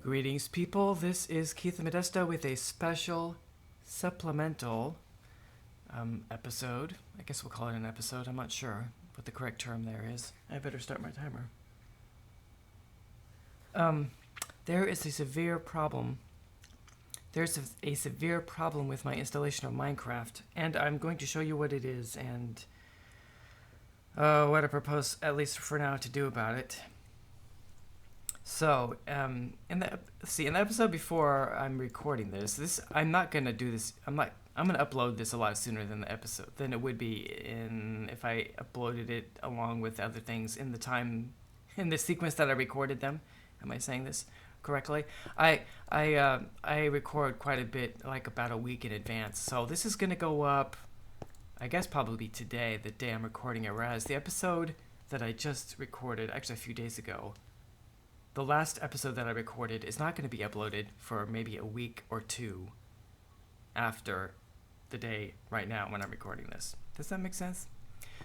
Greetings, people. This is Keith Modesto with a special supplemental episode. I guess we'll call it an episode. I'm not sure what the correct term there is. I better start my timer. There is a severe problem. There's a severe problem with my installation of Minecraft, and I'm going to show you what it is and what I propose, at least for now, to do about it. So, in the episode before I'm recording this, I'm not gonna do this. I'm gonna upload this a lot sooner than it would be if I uploaded it along with other things in the sequence that I recorded them. Am I saying this correctly? I record quite a bit, like about a week in advance. So this is gonna go up, I guess probably today, the day I'm recording it. Whereas the episode that I just recorded, actually a few days ago, the last episode that I recorded is not going to be uploaded for maybe a week or two after the day right now when I'm recording this. Does that make sense?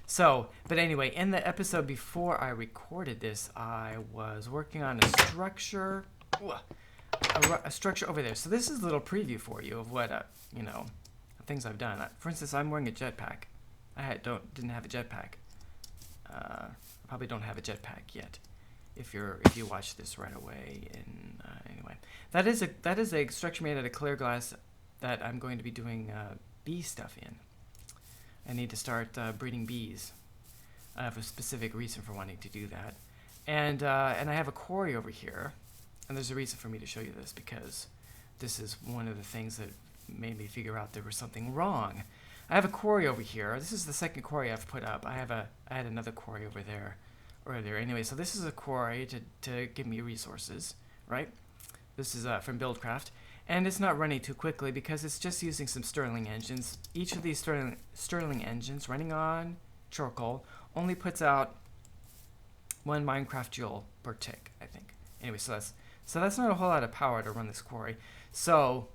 So, but anyway, in the episode before I recorded this, I was working on a structure over there. So this is a little preview for you of what, things I've done. For instance, I'm wearing a jetpack. I didn't have a jetpack. I probably don't have a jetpack yet. If you watch this right away, anyway, that is a structure made out of clear glass that I'm going to be doing bee stuff in. I need to start breeding bees. I have a specific reason for wanting to do that, and I have a quarry over here, and there's a reason for me to show you this because this is one of the things that made me figure out there was something wrong. I have a quarry over here. This is the second quarry I've put up. I had another quarry over there earlier. Anyway, so this is a quarry to give me resources, right? This is from Buildcraft, and it's not running too quickly because it's just using some Stirling engines. Each of these Stirling engines running on charcoal only puts out 1 Minecraft joule per tick, I think. Anyway, so that's not a whole lot of power to run this quarry. So,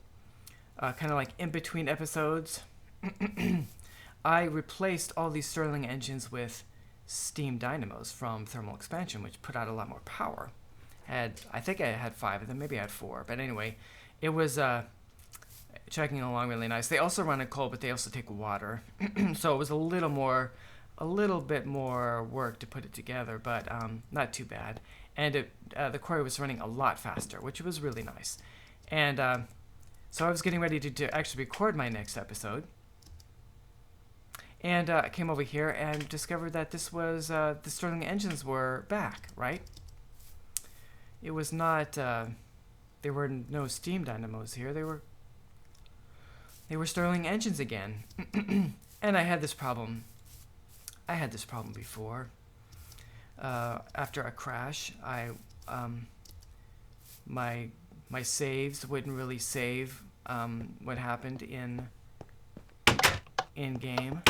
kind of like in between episodes, I replaced all these Stirling engines with steam dynamos from thermal expansion, which put out a lot more power. I think I had 5 of them, maybe I had 4, but anyway, it was chugging along really nice. They also run on coal, but they also take water, so it was a little bit more work to put it together, but not too bad. And the quarry was running a lot faster, which was really nice. And so I was getting ready to actually record my next episode. And I came over here and discovered that this was, the Stirling engines were back, right? It was not, there were no steam dynamos here. They were Stirling engines again. And I had this problem. Before. After a crash, my saves wouldn't really save what happened in game.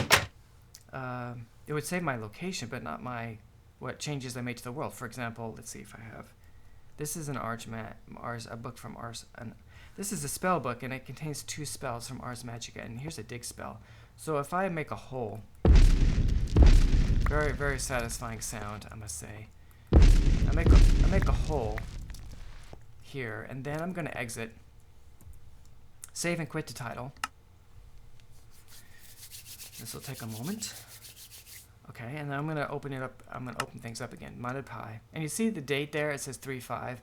It would save my location, but not what changes I made to the world. For example, let's see if I have. This is a book from Ars. This is a spell book, and it contains 2 spells from Ars Magica. And here's a dig spell. So if I make a hole, very very satisfying sound, I must say. I make a hole here, and then I'm going to exit, save and quit to title. This will take a moment. Okay, and then I'm going to open it up. I'm going to open things up again. Modded Pi. And you see the date there? It says 3/5.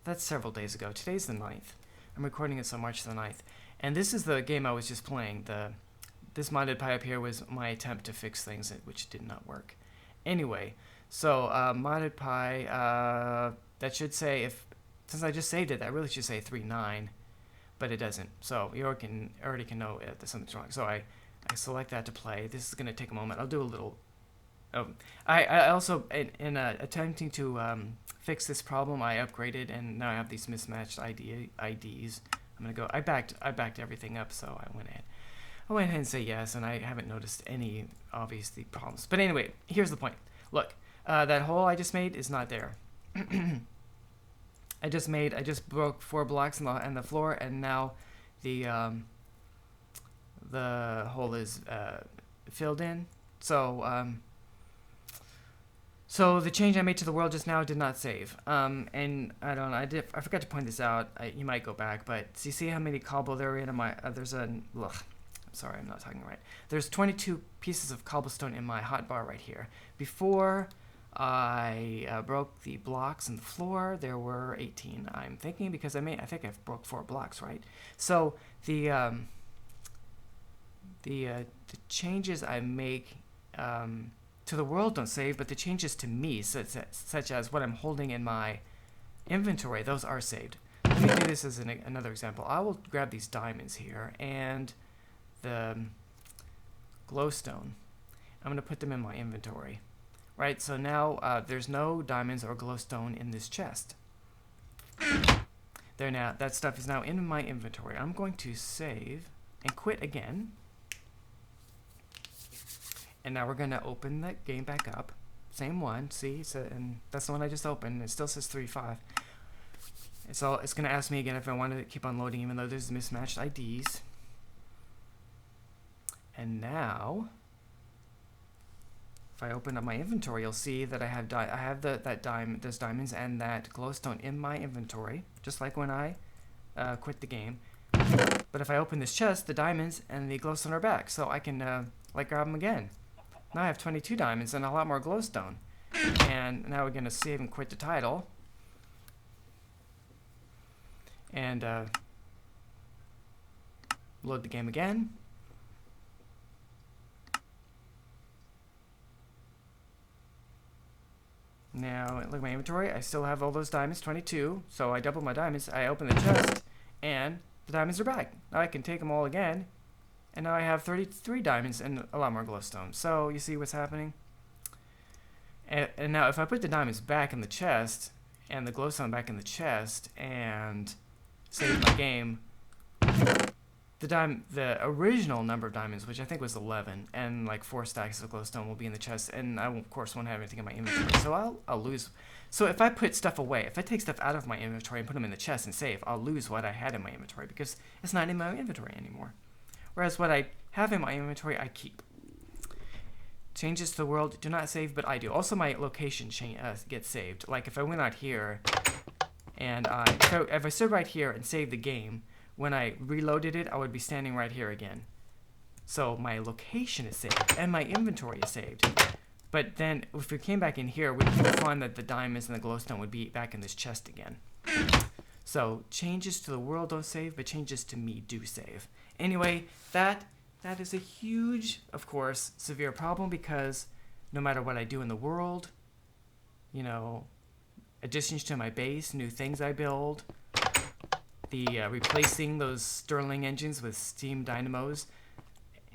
That's several days ago. Today's the 9th. I'm recording it on March the 9th. And this is the game I was just playing. This Modded Pi up here was my attempt to fix things, which did not work. Anyway, so Modded Pi, that should say, since I just saved it, that really should say 3.9, but it doesn't. So you already can know that something's wrong. So I select that to play. This is going to take a moment. I'll do a little. I also, in attempting to fix this problem, I upgraded, and now I have these mismatched IDs. I'm gonna go. I backed everything up, so I went ahead. I went ahead and say yes, and I haven't noticed any obviously problems. But anyway, here's the point. Look, that hole I just made is not there. I just broke 4 blocks in the floor, and now the hole is filled in. So so the change I made to the world just now did not save. And I forgot to point this out. You might go back, but so you see how many cobble there are in my there's a sorry, I'm not talking right. There's 22 pieces of cobblestone in my hotbar right here. Before I broke the blocks in the floor, there were 18. I'm thinking because I think I broke 4 blocks, right? So the changes I make to the world don't save, but the changes to me, such as what I'm holding in my inventory, those are saved. Let me do this as another example. I will grab these diamonds here and the glowstone. I'm going to put them in my inventory. Right, so now there's no diamonds or glowstone in this chest. There now, that stuff is now in my inventory. I'm going to save and quit again. And now we're going to open the game back up. Same one, see? So, and that's the one I just opened. It still says 3.5. It's going to ask me again if I want to keep on loading, even though there's mismatched IDs. And now, if I open up my inventory, you'll see that I have those diamonds and that glowstone in my inventory, just like when I quit the game. But if I open this chest, the diamonds and the glowstone are back, so I can grab them again. Now I have 22 diamonds and a lot more glowstone. And now we're going to save and quit the title. And load the game again. Now, look at my inventory. I still have all those diamonds, 22. So I doubled my diamonds. I open the chest, and the diamonds are back. Now I can take them all again. And now I have 33 diamonds and a lot more glowstone. So you see what's happening? And now if I put the diamonds back in the chest, and the glowstone back in the chest, and save my game, the original number of diamonds, which I think was 11, and like 4 stacks of glowstone will be in the chest, and I of course won't have anything in my inventory, so I'll lose. So if I put stuff away, if I take stuff out of my inventory and put them in the chest and save, I'll lose what I had in my inventory because it's not in my inventory anymore. Whereas what I have in my inventory, I keep. Changes to the world do not save, but I do. Also, my location gets saved. Like if I went out here, and if I stood right here and saved the game, when I reloaded it, I would be standing right here again. So my location is saved, and my inventory is saved. But then, if we came back in here, we would find that the diamonds and the glowstone would be back in this chest again. So, changes to the world don't save, but changes to me do save. Anyway, that is a huge, of course, severe problem, because no matter what I do in the world, you know, additions to my base, new things I build, the replacing those Stirling engines with steam dynamos,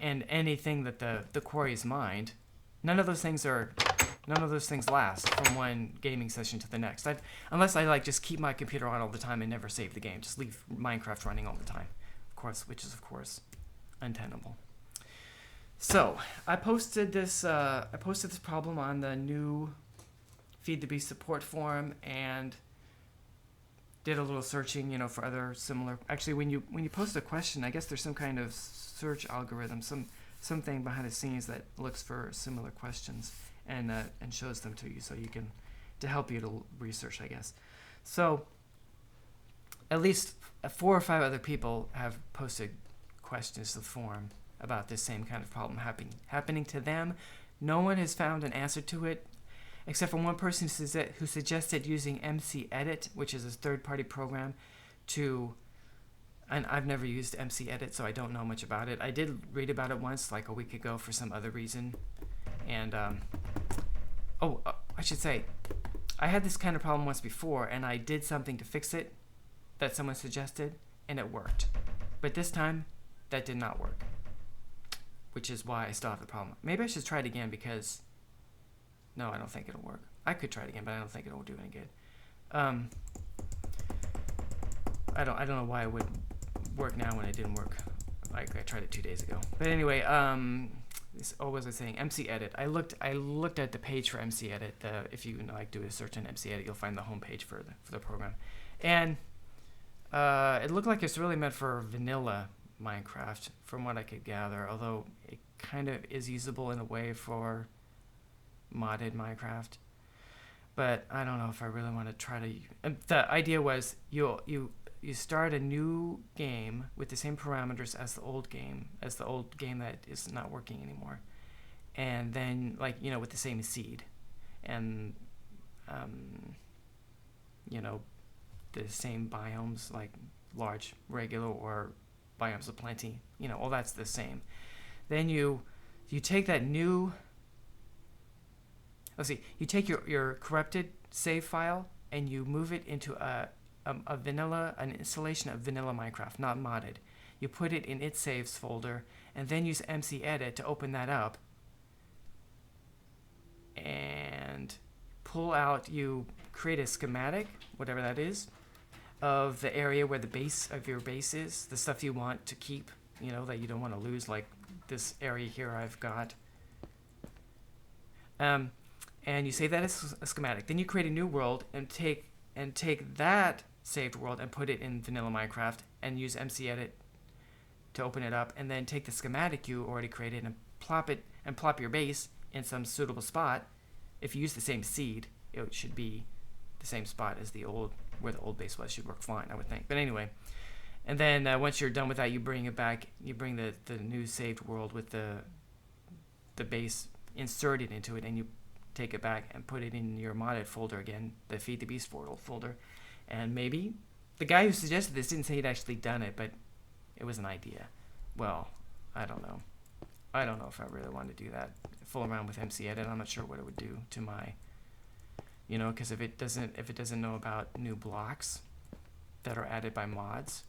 and anything that the quarries mined, none of those things last from one gaming session to the next. Unless I just keep my computer on all the time and never save the game, just leave Minecraft running all the time, of course, which is of course untenable. So I posted this problem on the new Feed the Beast support forum and did a little searching, you know, for other similar. Actually, when you post a question, I guess there's some kind of search algorithm, something behind the scenes that looks for similar questions and shows them to you, so you can, to help you to research, I guess. So at least 4 or 5 other people have posted questions to the forum about this same kind of problem happening to them. No one has found an answer to it, except for one person who suggested using MC Edit, which is a third-party program and I've never used MC Edit, so I don't know much about it. I did read about it once, like a week ago, for some other reason. And, I should say, I had this kind of problem once before, and I did something to fix it that someone suggested, and it worked. But this time, that did not work, which is why I still have the problem. Maybe I should try it again, because no, I don't think it'll work. I could try it again, but I don't think it'll do any good. I don't know why it would work now when it didn't work Like I tried it 2 days ago. But anyway, what was I saying? MC Edit. I looked at the page for MC Edit. If you like do a search on MC Edit, you'll find the home page for the program, and it looked like it's really meant for vanilla Minecraft, from what I could gather. Although it kind of is usable in a way for modded Minecraft. But I don't know if I really want to try to. The idea was you start a new game with the same parameters as the old game that is not working anymore, and then with the same seed, and the same biomes, like large, regular, or biomes of plenty. All that's the same. Then you take that new. Let's see. You take your corrupted save file and you move it into an installation of vanilla Minecraft, not modded. You put it in its saves folder and then use MC Edit to open that up and pull out. You create a schematic, whatever that is, of the area where the base of your base is, the stuff you want to keep, that you don't want to lose, like this area here I've got. And you save that as a schematic. Then you create a new world and take that saved world and put it in vanilla Minecraft and use MC Edit to open it up, and then take the schematic you already created and plop your base in some suitable spot. If you use the same seed, it should be the same spot as where the old base was. Should work fine, I would think. But anyway, and then once you're done with that, you bring it back. You bring the new saved world with the base inserted into it, and you take it back and put it in your modded folder again, the Feed the Beast folder. And maybe the guy who suggested this didn't say he'd actually done it, but it was an idea. Well, I don't know. I don't know if I really want to do that. Fool around with MC Edit. I'm not sure what it would do to my, because if it doesn't know about new blocks that are added by mods.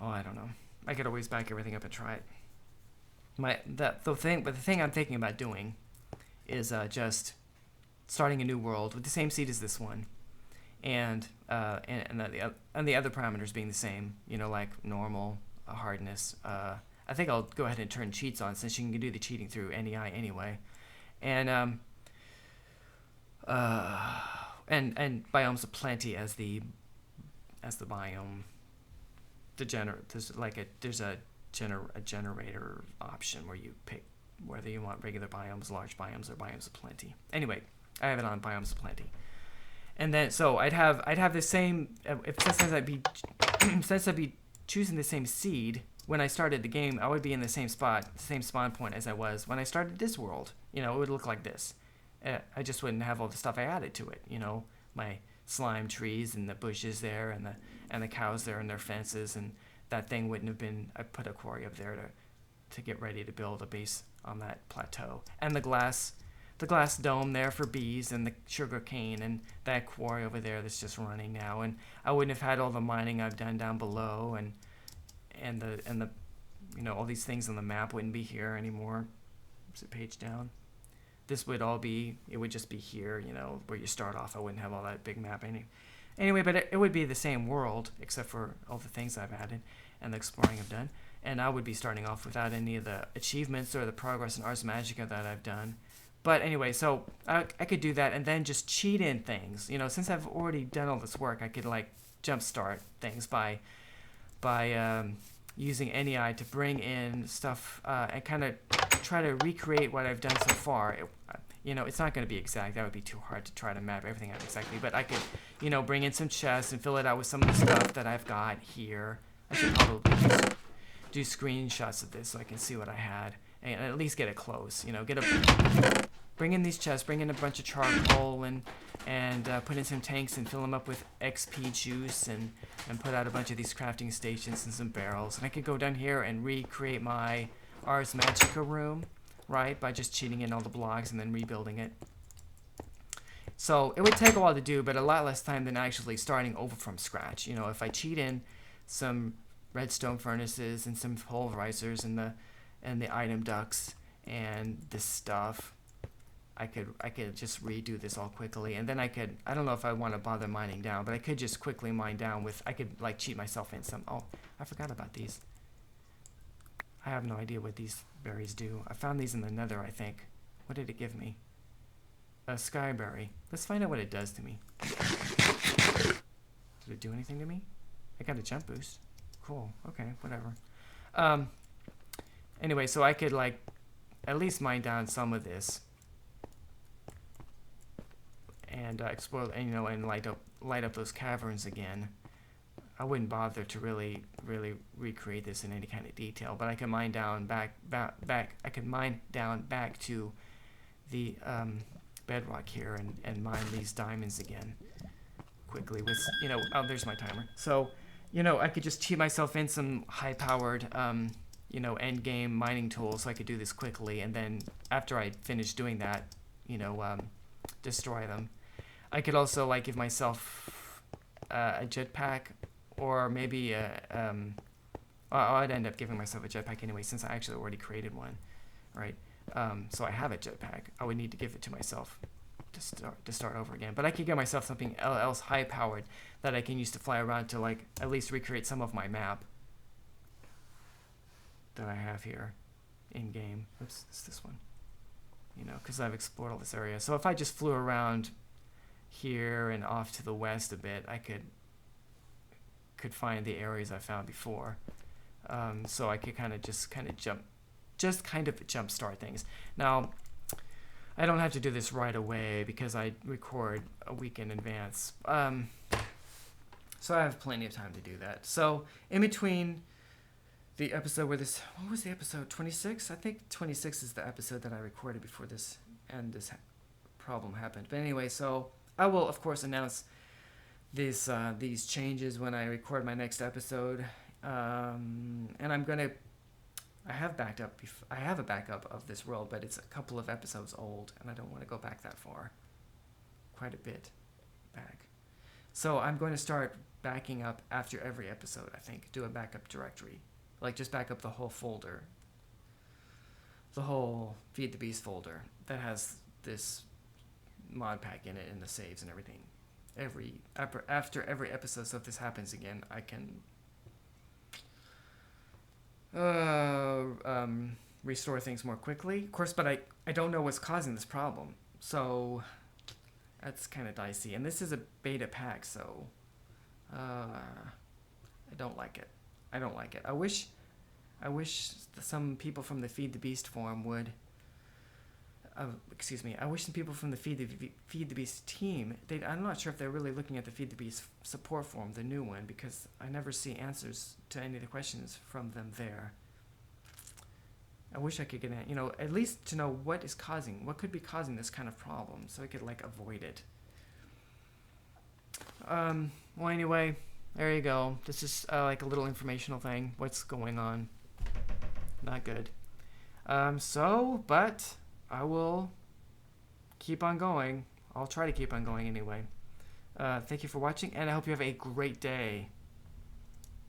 Oh, I don't know. I could always back everything up and try it. The thing I'm thinking about doing is just starting a new world with the same seed as this one, and the other parameters being the same. Like normal, hardness. I think I'll go ahead and turn cheats on, since you can do the cheating through NEI anyway, and biomes of plenty as the biome. There's a generator option where you pick whether you want regular biomes, large biomes, or biomes of plenty. Anyway, I have it on biomes of plenty, and then so I'd have the same. Since I'd be choosing the same seed when I started the game, I would be in the same spot, same spawn point as I was when I started this world. It would look like this. I just wouldn't have all the stuff I added to it. My slime trees and the bushes there, and the cows there and their fences, and that thing wouldn't have been. I put a quarry up there to get ready to build a base on that plateau, and the glass dome there for bees, and the sugar cane, and that quarry over there that's just running now. And I wouldn't have had all the mining I've done down below, and the all these things on the map wouldn't be here anymore. Is it page down? This would all be. It would just be here, where you start off. I wouldn't have all that big map anyway, but it would be the same world except for all the things I've added and the exploring I've done. And I would be starting off without any of the achievements or the progress in Ars Magica that I've done. But anyway, so I could do that and then just cheat in things. Since I've already done all this work, I could jumpstart things by using NEI to bring in stuff and kind of try to recreate what I've done so far. It's not going to be exact. That would be too hard to try to map everything out exactly. But I could, bring in some chests and fill it out with some of the stuff that I've got here. I should probably just do screenshots of this so I can see what I had and at least get it close. Bring in these chests, bring in a bunch of charcoal and put in some tanks and fill them up with XP juice and put out a bunch of these crafting stations and some barrels. And I could go down here and recreate my Ars Magica room, right, by just cheating in all the blocks and then rebuilding it. So it would take a while to do, but a lot less time than actually starting over from scratch. If I cheat in some redstone furnaces and some pulverizers and the item ducts and this stuff, I could just redo this all quickly, and then I don't know if I want to bother mining down, but I could just quickly mine down with, I could like cheat myself in some. Oh, I forgot about these. I have no idea what these berries do. I found these in the nether, I think. What did it give me? A skyberry. Let's find out what it does to me. Did it do anything to me? I got a jump boost. Cool. Okay, whatever. Anyway, so I could like at least mine down some of this and explore, and, you know, and light up those caverns again. I wouldn't bother to really recreate this in any kind of detail, but I can mine down back. I can mine down back to the bedrock here and mine these diamonds again quickly with, you know, oh, there's my timer. So, you know, I could just cheat myself in some high-powered, you know, end game mining tools so I could do this quickly, and then after I finish doing that, you know, destroy them. I could also like give myself a jetpack, or maybe I'd end up giving myself a jetpack anyway, since I actually already created one, right? So I have a jetpack. I would need to give it to myself to start over again. But I could get myself something else high-powered that I can use to fly around to like at least recreate some of my map that I have here in game. Oops, it's this one. You know, because I've explored all this area. So if I just flew around here and off to the west a bit, I could find the areas I found before. So I could kind of jump start things. Now, I don't have to do this right away because I record a week in advance. So I have plenty of time to do that. So in between the episode where this, what was the episode, 26? I think 26 is the episode that I recorded before this problem happened. But anyway, so I will of course announce these changes when I record my next episode. And I have a backup of this world, but it's a couple of episodes old, and I don't want to go back that far. Quite a bit back. So I'm going to start backing up after every episode, I think. Do a backup directory. Like, just back up the whole folder. The whole Feed the Beast folder that has this mod pack in it and the saves and everything. After every episode, so if this happens again, I can restore things more quickly, of course, but I don't know what's causing this problem, so that's kind of dicey. And this is a beta pack, so I don't like it. I wish some people from the Feed the Beast forum would. I wish some people from the Feed the Beast team. I'm not sure if they're really looking at the Feed the Beast support forum, the new one, because I never see answers to any of the questions from them there. I wish I could get, at least to know what could be causing this kind of problem, so I could like avoid it. Well, anyway, there you go. This is like a little informational thing. What's going on? Not good. But I will keep on going. I'll try to keep on going anyway. Thank you for watching, and I hope you have a great day.